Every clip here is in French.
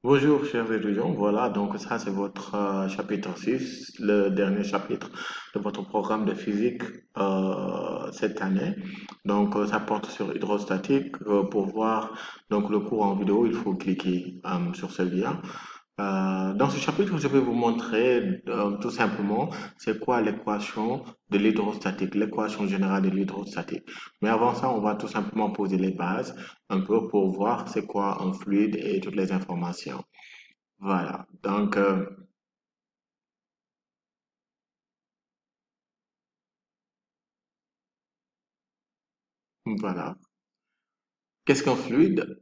Bonjour chers étudiants, voilà, donc ça c'est votre chapitre 6, le dernier chapitre de votre programme de physique cette année. Donc ça porte sur hydrostatique. Pour voir donc le cours en vidéo, il faut cliquer sur ce lien. Dans ce chapitre, je vais vous montrer tout simplement c'est quoi l'équation de l'hydrostatique, l'équation générale de l'hydrostatique. Mais avant ça, on va tout simplement poser les bases un peu pour voir c'est quoi un fluide et toutes les informations. Voilà, donc voilà. Qu'est-ce qu'un fluide?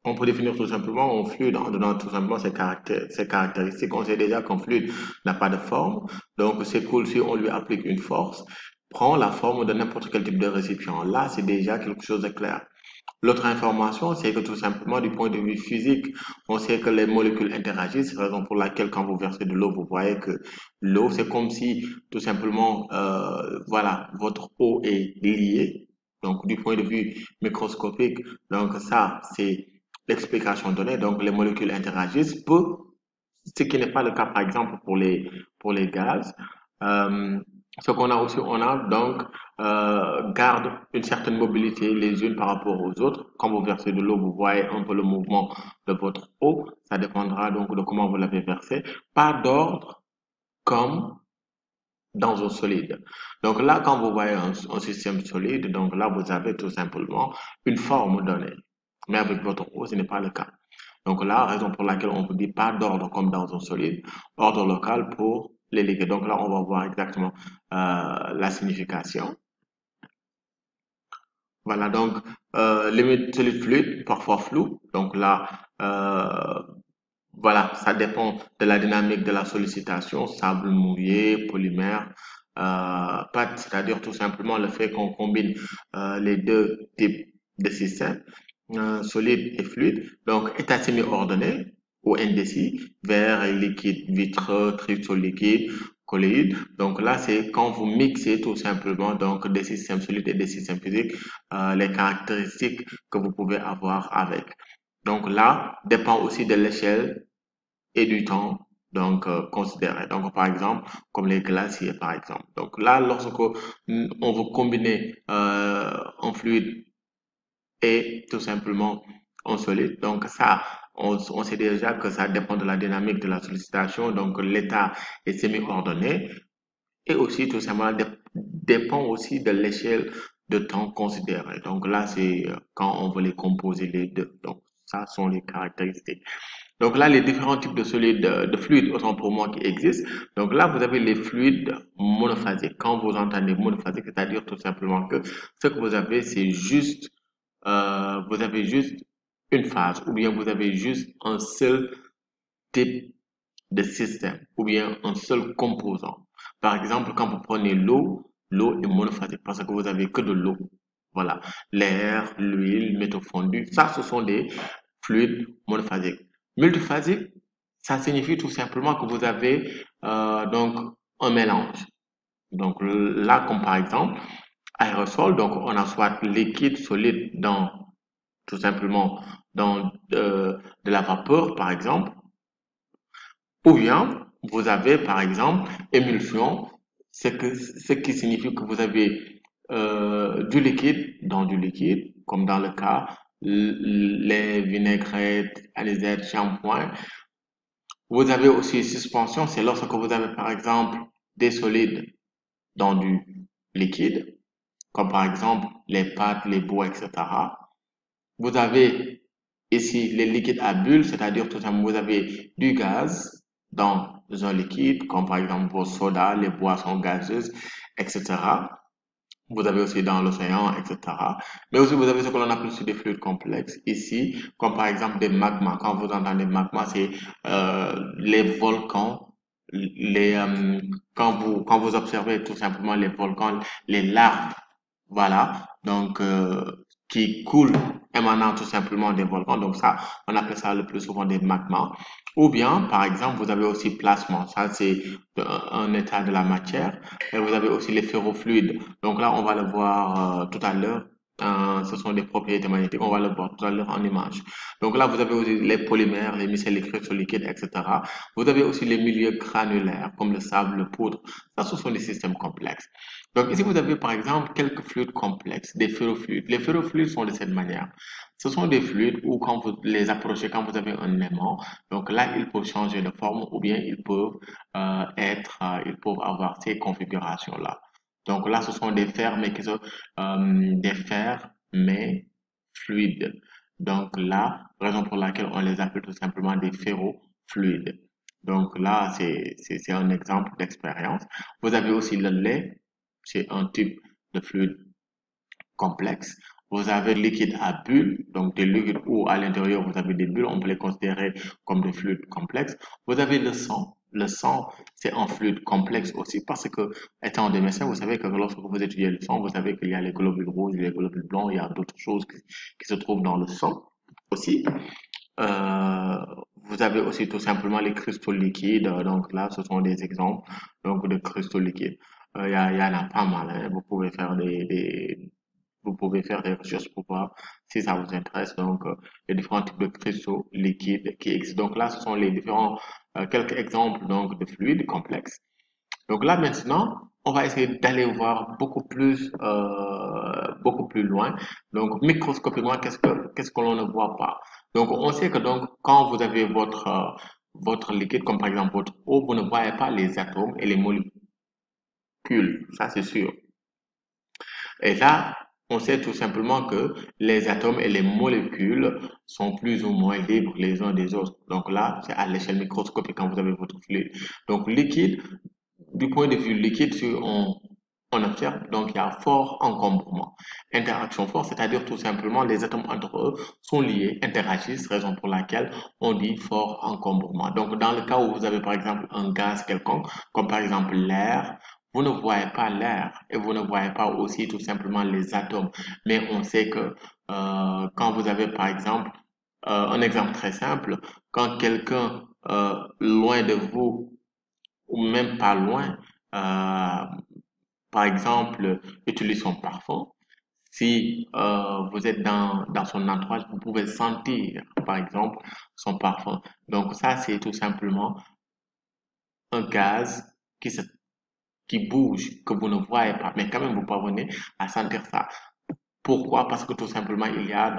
On peut définir tout simplement un fluide en donnant tout simplement ses caractéristiques. On sait déjà qu'un fluide n'a pas de forme, donc c'est cool si on lui applique une force, prend la forme de n'importe quel type de récipient. Là, c'est déjà quelque chose de clair. L'autre information, c'est que tout simplement, du point de vue physique, on sait que les molécules interagissent. C'est la raison pour laquelle, quand vous versez de l'eau, vous voyez que l'eau, c'est comme si, tout simplement, voilà, votre eau est liée. Donc, du point de vue microscopique, donc ça, c'est l'explication donnée. Donc, les molécules interagissent, ce qui n'est pas le cas, par exemple, pour les gaz. Euh, Ce qu'on a aussi, on a donc garde une certaine mobilité les unes par rapport aux autres. Quand vous versez de l'eau, vous voyez un peu le mouvement de votre eau. Ça dépendra donc de comment vous l'avez versé. Pas d'ordre comme dans un solide. Donc là, quand vous voyez un système solide, donc là, vous avez tout simplement une forme donnée. Mais avec votre eau, ce n'est pas le cas. Donc là, raison pour laquelle on vous dit pas d'ordre comme dans un solide, ordre local pour les liquides. Donc là, on va voir exactement la signification. Voilà, donc limite solide fluide, parfois flou. Donc là, voilà, ça dépend de la dynamique de la sollicitation, sable mouillé, polymère, pâte, c'est-à-dire tout simplement le fait qu'on combine les deux types de systèmes, solide et fluide. Donc état semi-ordonné ou indécis, verre et liquide, vitreux, cristaux liquides, colloïdes. Donc là, c'est quand vous mixez tout simplement donc des systèmes solides et des systèmes physiques, les caractéristiques que vous pouvez avoir avec. Donc là, dépend aussi de l'échelle et du temps donc considéré. Donc par exemple, comme les glaciers par exemple. Donc là, lorsque on veut combiner un fluide et tout simplement un solide, donc ça, on sait déjà que ça dépend de la dynamique de la sollicitation. Donc l'état est semi-ordonné et aussi tout simplement dépend aussi de l'échelle de temps considérée. Donc là, c'est quand on veut les composer les deux. Donc ça sont les caractéristiques. Donc là, les différents types de solides, de fluides, autant pour moi, qui existent. Donc là, vous avez les fluides monophasiques. Quand vous entendez monophasique, c'est-à-dire tout simplement que ce que vous avez, c'est juste, vous avez juste une phase, ou bien vous avez juste un seul type de système, ou bien un seul composant. Par exemple, quand vous prenez l'eau, l'eau est monophasique parce que vous avez que de l'eau. Voilà. L'air, l'huile, métaux fondus, ça, ce sont des fluides monophasiques. Multiphasique, ça signifie tout simplement que vous avez donc un mélange. Donc là, comme par exemple, aérosol, donc on a soit liquide, solide dans tout simplement dans de la vapeur, par exemple, ou bien, vous avez, par exemple, émulsion, ce qui signifie que vous avez du liquide dans du liquide, comme dans le cas les vinaigrettes, alisates, shampoing. Vous avez aussi suspension, c'est lorsque vous avez, par exemple, des solides dans du liquide, comme par exemple les pâtes, les bois, etc. Vous avez ici les liquides à bulles, c'est-à-dire tout simplement vous avez du gaz dans un liquide, comme par exemple vos sodas, les boissons gazeuses, etc. Vous avez aussi dans l'océan, etc. Mais aussi vous avez ce que l'on appelle aussi des fluides complexes ici, comme par exemple des magmas. Quand vous entendez magma, c'est les volcans, les quand vous observez tout simplement les volcans, les laves, voilà, donc qui coulent émanant tout simplement des volcans. Donc ça, on appelle ça le plus souvent des magmas. Ou bien, par exemple, vous avez aussi plasma. Ça, c'est un état de la matière. Et vous avez aussi les ferrofluides. Donc là, on va le voir tout à l'heure. Ce sont des propriétés magnétiques. On va le voir tout à l'heure en image. Donc là, vous avez aussi les polymères, les micelles, les cristaux liquides, etc. Vous avez aussi les milieux granulaires, comme le sable, le poudre. Ça, ce sont des systèmes complexes. Donc ici, vous avez par exemple quelques fluides complexes, des ferrofluides. Les ferrofluides sont de cette manière. Ce sont des fluides où quand vous les approchez, quand vous avez un aimant, donc là, ils peuvent changer de forme ou bien ils peuvent avoir ces configurations-là. Donc là, ce sont des fers, mais qui sont des fers, mais fluides. Donc là, raison pour laquelle on les appelle tout simplement des ferrofluides. Donc là, c'est un exemple d'expérience. Vous avez aussi le lait, c'est un type de fluide complexe. Vous avez le liquide à bulles, donc des liquides où à l'intérieur vous avez des bulles, on peut les considérer comme des fluides complexes. Vous avez le sang. Le sang, c'est un fluide complexe aussi parce que, étant des médecins, vous savez que lorsque vous étudiez le sang, vous savez qu'il y a les globules rouges, les globules blancs, il y a d'autres choses qui se trouvent dans le sang aussi. Euh, Vous avez aussi tout simplement les cristaux liquides. Donc là, ce sont des exemples donc, de cristaux liquides. Il y en a pas mal, hein. Vous pouvez faire des recherches pour voir si ça vous intéresse. Donc, les différents types de cristaux liquides qui existent. Donc là, ce sont les différents, quelques exemples donc, de fluides complexes. Donc là, maintenant, on va essayer d'aller voir beaucoup plus loin. Donc, microscopiquement, qu'est-ce que l'on ne voit pas? Donc, on sait que donc, quand vous avez votre liquide, comme par exemple votre eau, vous ne voyez pas les atomes et les molécules. Ça, c'est sûr. Et là, on sait tout simplement que les atomes et les molécules sont plus ou moins libres les uns des autres. Donc là, c'est à l'échelle microscopique quand vous avez votre fluide. Donc, liquide, du point de vue liquide, si on observe, donc il y a fort encombrement. Interaction forte, c'est-à-dire tout simplement les atomes entre eux sont liés, interagissent, raison pour laquelle on dit fort encombrement. Donc dans le cas où vous avez par exemple un gaz quelconque, comme par exemple l'air, vous ne voyez pas l'air et vous ne voyez pas aussi tout simplement les atomes. Mais on sait que quand vous avez par exemple, un exemple très simple, quand quelqu'un loin de vous ou même pas loin, par exemple, utilise son parfum. Si vous êtes dans son entourage, vous pouvez sentir, par exemple, son parfum. Donc ça, c'est tout simplement un gaz qui se, qui bouge, que vous ne voyez pas, mais quand même vous parvenez à sentir ça. Pourquoi? Parce que tout simplement, il y a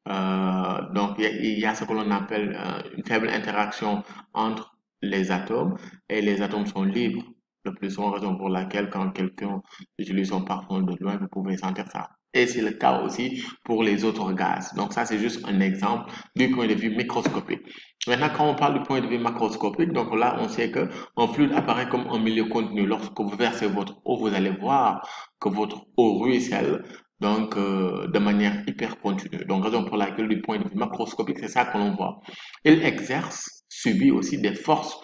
il y a ce que l'on appelle une faible interaction entre les atomes et les atomes sont libres. Le plus souvent, raison pour laquelle quand quelqu'un utilise son parfum de loin, vous pouvez sentir ça. Et c'est le cas aussi pour les autres gaz. Donc ça, c'est juste un exemple du point de vue microscopique. Maintenant, quand on parle du point de vue macroscopique, donc là, on sait que un fluide apparaît comme un milieu contenu. Lorsque vous versez votre eau, vous allez voir que votre eau ruisselle donc de manière hyper continue. Donc, raison pour laquelle, du point de vue macroscopique, c'est ça que l'on voit. Il exerce, subit aussi des forces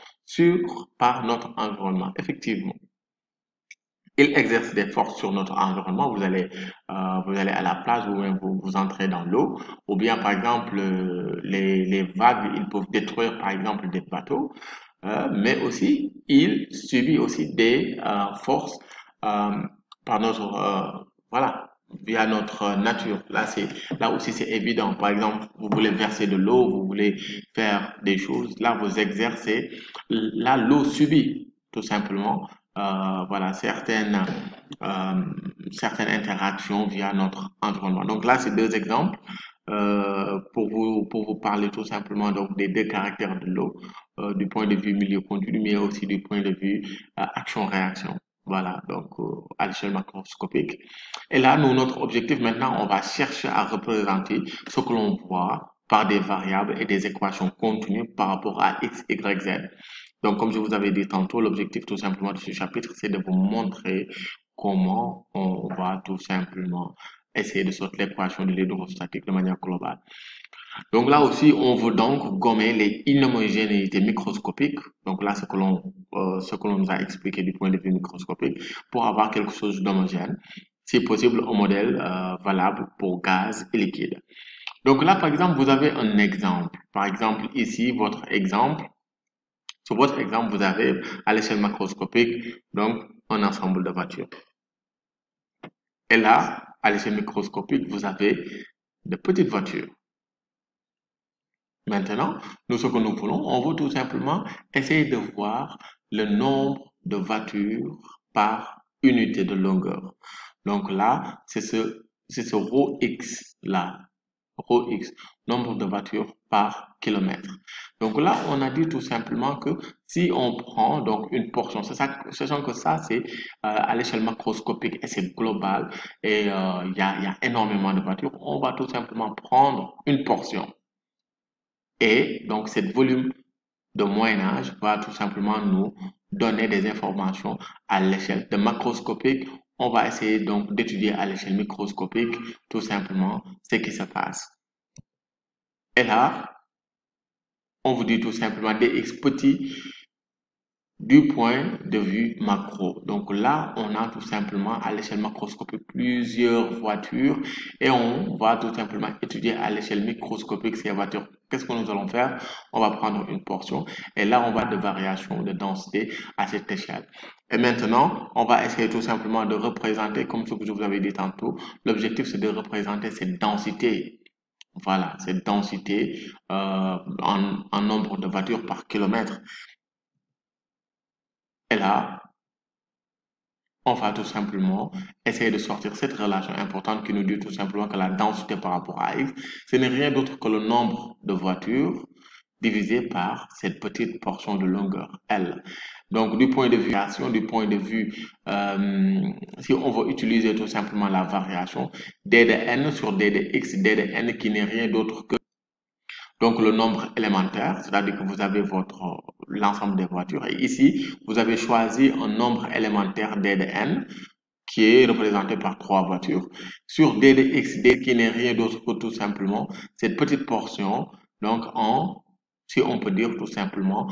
par notre environnement. Effectivement, il exerce des forces sur notre environnement. Vous allez à la plage ou bien vous entrez dans l'eau, ou bien par exemple les vagues, ils peuvent détruire par exemple des bateaux, mais aussi il subit aussi des forces euh, par notre voilà via notre nature. Là aussi c'est évident. Par exemple, vous voulez verser de l'eau, vous voulez faire des choses, là vous exercez, là l'eau subit tout simplement voilà euh, certaines interactions via notre environnement. Donc là, c'est deux exemples pour vous parler tout simplement donc des deux caractères de l'eau, du point de vue milieu continu, mais aussi du point de vue action-réaction. Voilà, donc à l'échelle macroscopique. Et là, nous, notre objectif maintenant, on va chercher à représenter ce que l'on voit par des variables et des équations continues par rapport à x, y, z. Donc, comme je vous avais dit tantôt, l'objectif tout simplement de ce chapitre, c'est de vous montrer comment on va tout simplement essayer de sortir l'équation de l'hydrostatique de manière globale. Donc là aussi, on veut donc gommer les inhomogénéités microscopiques. Donc là, ce que l'on nous a expliqué du point de vue microscopique pour avoir quelque chose d'homogène. Si possible, un modèle valable pour gaz et liquide. Donc là, par exemple, vous avez un exemple. Par exemple, ici, votre exemple. Sur votre exemple, vous avez à l'échelle macroscopique, donc un ensemble de voitures. Et là, à l'échelle microscopique, vous avez de petites voitures. Maintenant, nous, ce que nous voulons, on veut tout simplement essayer de voir le nombre de voitures par unité de longueur. Donc là, c'est ce rho X là, rho X, nombre de voitures par kilomètre. Donc là, on a dit tout simplement que si on prend donc une portion, sachant que ça, c'est à l'échelle macroscopique et c'est global et il y a énormément de voitures, on va tout simplement prendre une portion. Et donc, cette volume de moyen âge va tout simplement nous donner des informations à l'échelle de macroscopique. On va essayer donc d'étudier à l'échelle microscopique tout simplement ce qui se passe. Et là, on vous dit tout simplement dx petit du point de vue macro. Donc là, on a tout simplement à l'échelle macroscopique plusieurs voitures et on va tout simplement étudier à l'échelle microscopique ces voitures. Qu'est-ce que nous allons faire? On va prendre une portion et là, on va de variation de densité à cette échelle. Et maintenant, on va essayer tout simplement de représenter, comme ce que je vous avais dit tantôt, l'objectif c'est de représenter cette densité. Voilà, cette densité en nombre de voitures par kilomètre. Et là, on va tout simplement essayer de sortir cette relation importante qui nous dit tout simplement que la densité par rapport à X, ce n'est rien d'autre que le nombre de voitures divisé par cette petite portion de longueur L. Donc, du point de vue variation, du point de vue, si on veut utiliser tout simplement la variation, d de n sur d de x, d de n qui n'est rien d'autre que donc le nombre élémentaire, c'est-à-dire que vous avez l'ensemble des voitures. Et ici, vous avez choisi un nombre élémentaire d de n qui est représenté par 3 voitures sur d de x, d qui n'est rien d'autre que tout simplement cette petite portion, donc si on peut dire tout simplement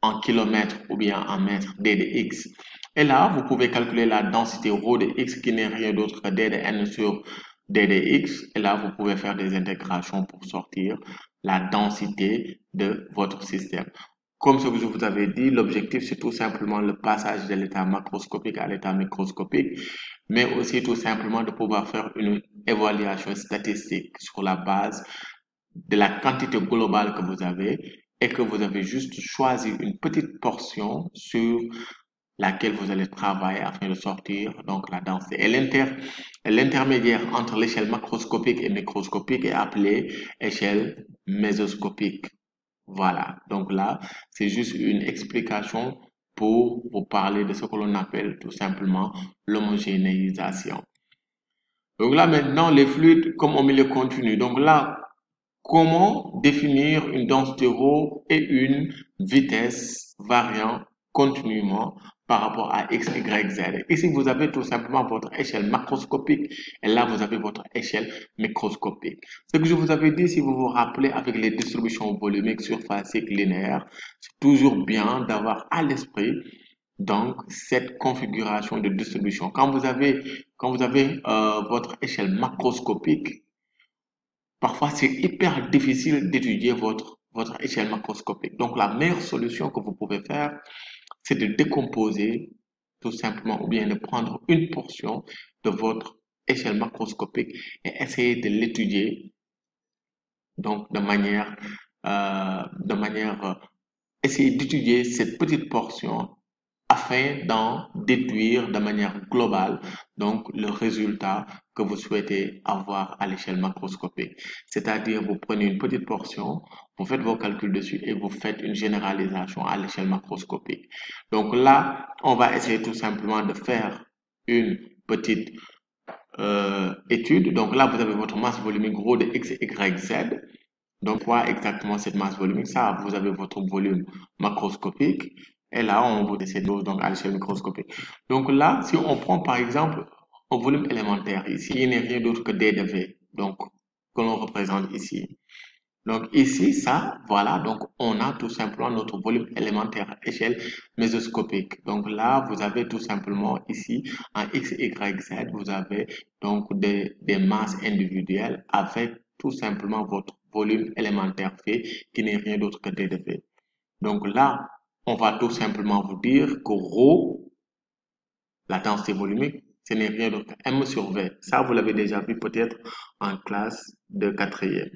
en kilomètres ou bien en mètres d de x. Et là, vous pouvez calculer la densité rho de x qui n'est rien d'autre que d de n sur d de x. Et là, vous pouvez faire des intégrations pour sortir la densité de votre système. Comme ce que je vous avais dit, l'objectif, c'est tout simplement le passage de l'état macroscopique à l'état microscopique, mais aussi tout simplement de pouvoir faire une évaluation statistique sur la base de la quantité globale que vous avez et que vous avez juste choisi une petite portion sur laquelle vous allez travailler afin de sortir donc la densité. Et l'intermédiaire entre l'échelle macroscopique et microscopique est appelé échelle mésoscopique. Voilà, donc là, c'est juste une explication pour vous parler de ce que l'on appelle tout simplement l'homogénéisation. Donc là, maintenant, les fluides comme au milieu continu. Donc là, comment définir une densité ρ et une vitesse variant continuellement par rapport à x, y, z? Ici, vous avez tout simplement votre échelle macroscopique et là, vous avez votre échelle microscopique. Ce que je vous avais dit, si vous vous rappelez, avec les distributions volumiques surfaciques linéaires, c'est toujours bien d'avoir à l'esprit donc cette configuration de distribution. Quand vous avez votre échelle macroscopique, parfois, c'est hyper difficile d'étudier votre échelle macroscopique. Donc, la meilleure solution que vous pouvez faire, c'est de décomposer tout simplement ou bien de prendre une portion de votre échelle macroscopique et essayer de l'étudier donc essayer d'étudier cette petite portion afin d'en déduire de manière globale donc le résultat que vous souhaitez avoir à l'échelle macroscopique. C'est-à-dire, vous prenez une petite portion, vous faites vos calculs dessus et vous faites une généralisation à l'échelle macroscopique. Donc là, on va essayer tout simplement de faire une petite étude. Donc là, vous avez votre masse volumique gros de x, y, z. Donc, quoi exactement cette masse volumique? Ça, vous avez votre volume macroscopique. Et là, on vous décide donc à l'échelle microscopique. Donc là, si on prend par exemple un volume élémentaire ici, il n'est rien d'autre que d de v. Donc, que l'on représente ici. Donc ici, ça, voilà, donc on a tout simplement notre volume élémentaire à échelle mésoscopique. Donc là, vous avez tout simplement ici, en x, y, z, vous avez donc des masses individuelles avec tout simplement votre volume élémentaire V qui n'est rien d'autre que d de V. Donc là, on va tout simplement vous dire que ρ, la densité volumique, Ce n'est rien d'autre. M sur V. Ça, vous l'avez déjà vu peut-être en classe de quatrième.